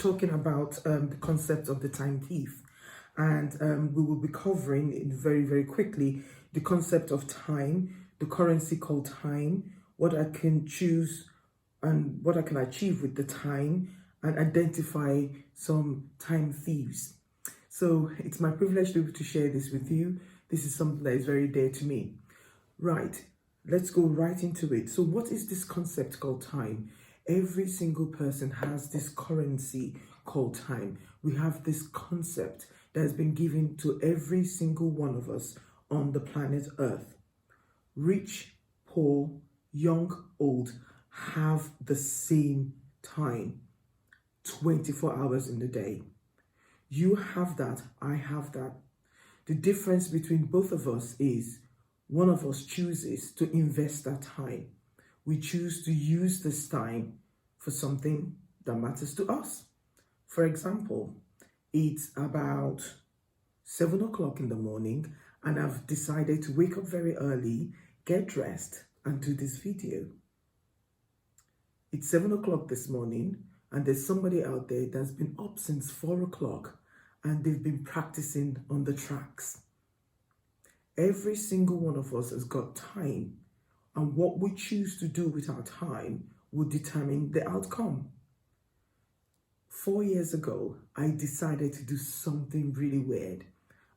talking about the concept of the time thief, and we will be covering it very, very quickly the concept of time, the currency called time, what I can choose and what I can achieve with the time, and identify some time thieves. So it's my privilege to be able to share this with you. This is something that is very dear to me. Right, let's go right into it. So what is this concept called time? Every single person has this currency called time. We have this concept that has been given to every single one of us on the planet Earth. Rich, poor, young, old have the same time, 24 hours in the day. You have that, I have that. The difference between both of us is one of us chooses to invest that time. We choose to use this time for something that matters to us. For example, it's about 7 o'clock in the morning and I've decided to wake up very early, get dressed and do this video. It's 7 o'clock this morning and there's somebody out there that's been up since 4 o'clock and they've been practicing on the tracks. Every single one of us has got time, and what we choose to do with our time will determine the outcome. 4 years ago, I decided to do something really weird.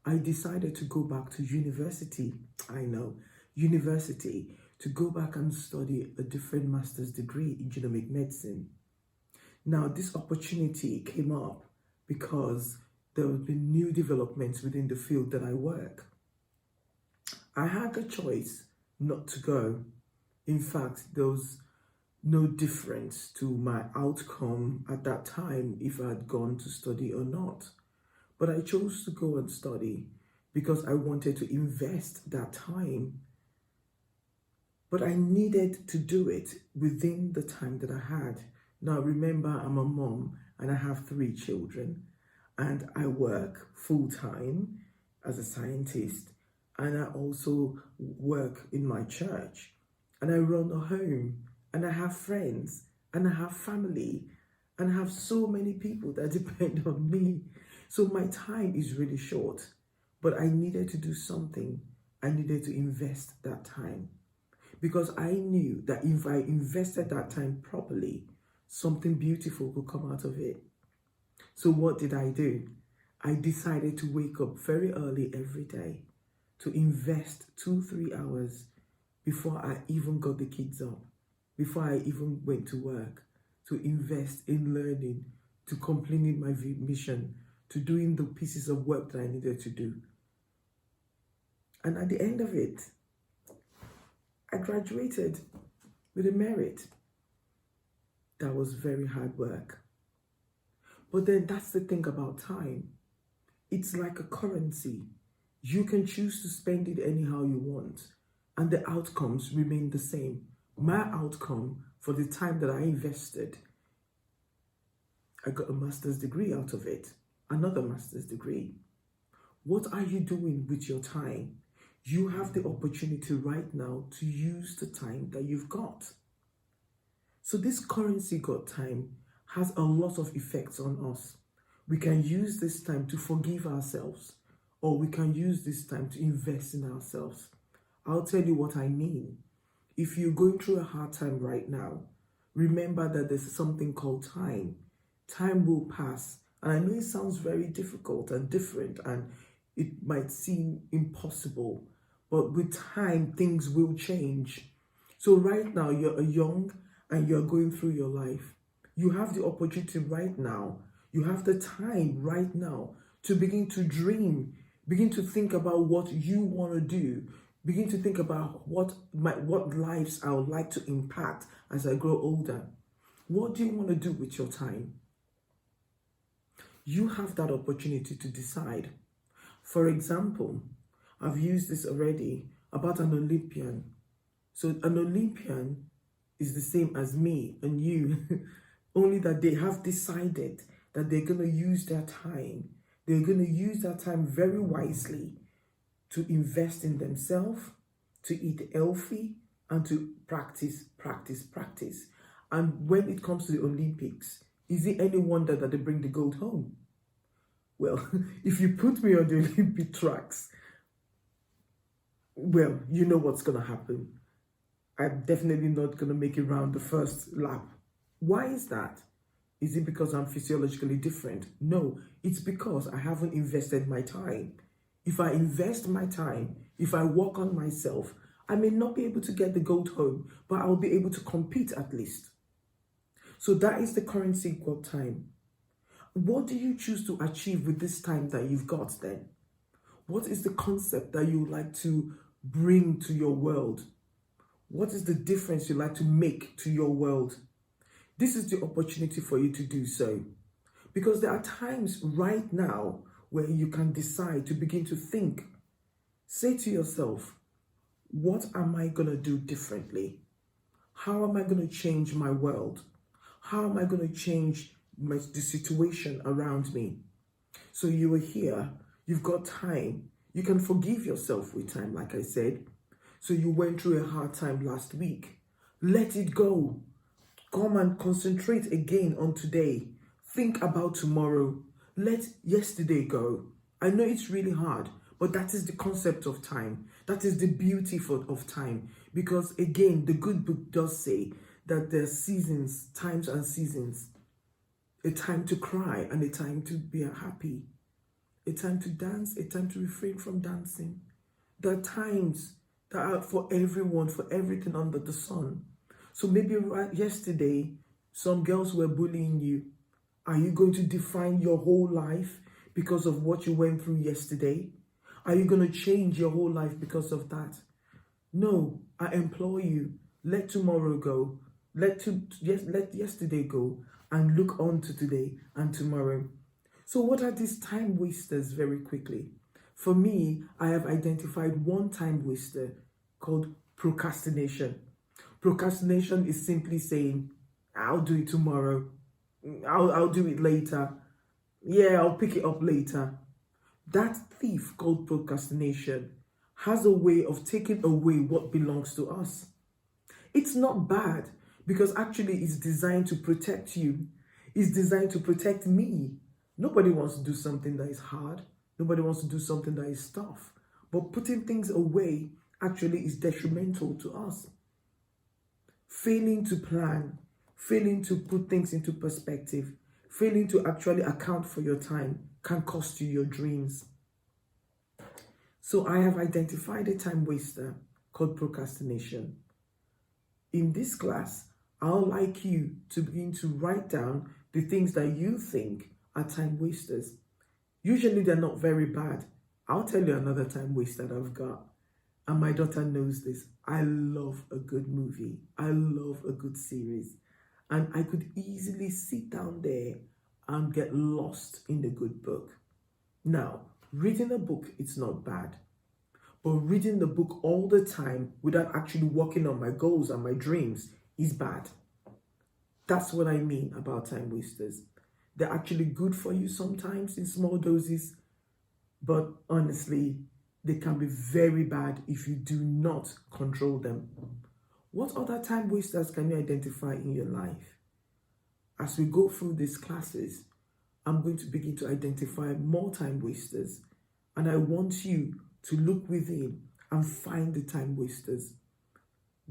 I decided to go back to university. University, to go back and study a different master's degree in genomic medicine. Now, this opportunity came up because there have been new developments within the field that I work. I had a choice not to go. In fact, there was no difference to my outcome at that time if I had gone to study or not. But I chose to go and study because I wanted to invest that time. But I needed to do it within the time that I had. Now remember, I'm a mom and I have 3 children and I work full-time as a scientist. And I also work in my church and I run a home and I have friends and I have family and I have so many people that depend on me. So my time is really short, but I needed to do something. I needed to invest that time because I knew that if I invested that time properly, something beautiful could come out of it. So what did I do? I decided to wake up very early every day, to invest 2-3 hours before I even got the kids up, before I even went to work, to invest in learning, to completing my mission, to doing the pieces of work that I needed to do. And at the end of it, I graduated with a merit. That was very hard work. But then that's the thing about time. It's like a currency. You can choose to spend it anyhow you want, and the outcomes remain the same. My outcome for the time that I invested, I got a master's degree out of it, another master's degree. What are you doing with your time? You have the opportunity right now to use the time that you've got. So this currency called time has a lot of effects on us. We can use this time to forgive ourselves, or we can use this time to invest in ourselves. I'll tell you what I mean. If you're going through a hard time right now, remember that there's something called time. Time will pass. And I know it sounds very difficult and different, and it might seem impossible, but with time, things will change. So right now, you're young and you're going through your life. You have the opportunity right now. You have the time right now to begin to dream. Begin to think about what you want to do. Begin to think about what lives I would like to impact as I grow older. What do you want to do with your time? You have that opportunity to decide. For example, I've used this already about an Olympian. So an Olympian is the same as me and you, only that they have decided that they're going to use their time. They're going to use that time very wisely to invest in themselves, to eat healthy, and to practice. And when it comes to the Olympics, Is it any wonder that they bring the gold home? Well, if you put me on the Olympic tracks, well, you know what's going to happen. I'm definitely not going to make it round the first lap. Why is that? Is it because I'm physiologically different? No, it's because I haven't invested my time. If I invest my time, if I work on myself, I may not be able to get the gold home, but I'll be able to compete at least. So that is the currency called time. What do you choose to achieve with this time that you've got then? What is the concept that you would like to bring to your world? What is the difference you'd like to make to your world? This is the opportunity for you to do so. Because there are times right now where you can decide to begin to think. Say to yourself, what am I going to do differently? How am I going to change my world? How am I going to change the situation around me? So you are here, you've got time. You can forgive yourself with time, like I said. So you went through a hard time last week. Let it go. Come and concentrate again on today. Think about tomorrow. Let yesterday go. I know it's really hard, but that is the concept of time. That is the beauty of time. Because again, the good book does say that there are seasons, times and seasons. A time to cry and a time to be happy. A time to dance, a time to refrain from dancing. There are times that are for everyone, for everything under the sun. So maybe right yesterday, some girls were bullying you. Are you going to define your whole life because of what you went through yesterday? Are you going to change your whole life because of that? No, I implore you, let tomorrow go. Let yesterday go and look on to today and tomorrow. So what are these time wasters very quickly? For me, I have identified one time waster called procrastination. Procrastination is simply saying, I'll do it tomorrow. I'll do it later. Yeah, I'll pick it up later. That thief called procrastination has a way of taking away what belongs to us. It's not bad because actually it's designed to protect you. It's designed to protect me. Nobody wants to do something that is hard. Nobody wants to do something that is tough. But putting things away actually is detrimental to us. Failing to plan, failing to put things into perspective, failing to actually account for your time can cost you your dreams. So I have identified a time waster called procrastination. In this class, I'd like you to begin to write down the things that you think are time wasters. Usually they're not very bad. I'll tell you another time waster that I've got. And my daughter knows this. I love a good movie. I love a good series. And I could easily sit down there and get lost in the good book. Now, reading a book, it's not bad. But reading the book all the time without actually working on my goals and my dreams is bad. That's what I mean about time wasters. They're actually good for you sometimes in small doses, but honestly, they can be very bad if you do not control them. What other time wasters can you identify in your life? As we go through these classes, I'm going to begin to identify more time wasters, and I want you to look within and find the time wasters.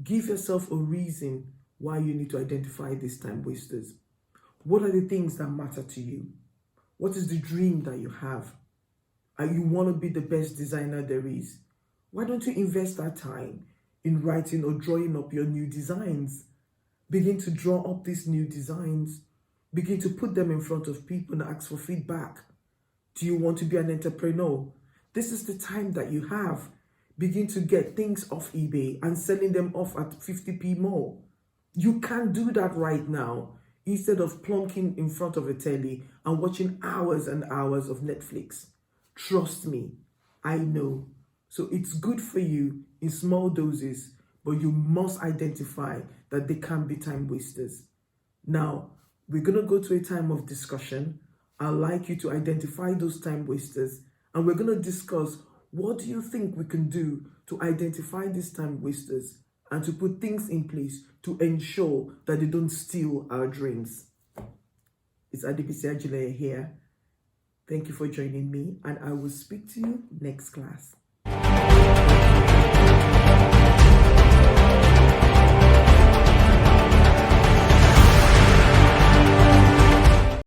Give yourself a reason why you need to identify these time wasters. What are the things that matter to you? What is the dream that you have? And you want to be the best designer there is. Why don't you invest that time in writing or drawing up your new designs? Begin to draw up these new designs. Begin to put them in front of people and ask for feedback. Do you want to be an entrepreneur? This is the time that you have. Begin to get things off eBay and selling them off at 50p more. You can do that right now instead of plonking in front of a telly and watching hours and hours of Netflix. Trust me, I know. So it's good for you in small doses, but you must identify that they can be time wasters. Now, we're going to go to a time of discussion. I'd like you to identify those time wasters, and we're going to discuss what do you think we can do to identify these time wasters and to put things in place to ensure that they don't steal our dreams. It's Adibisi Ajile here. Thank you for joining me, and I will speak to you next class.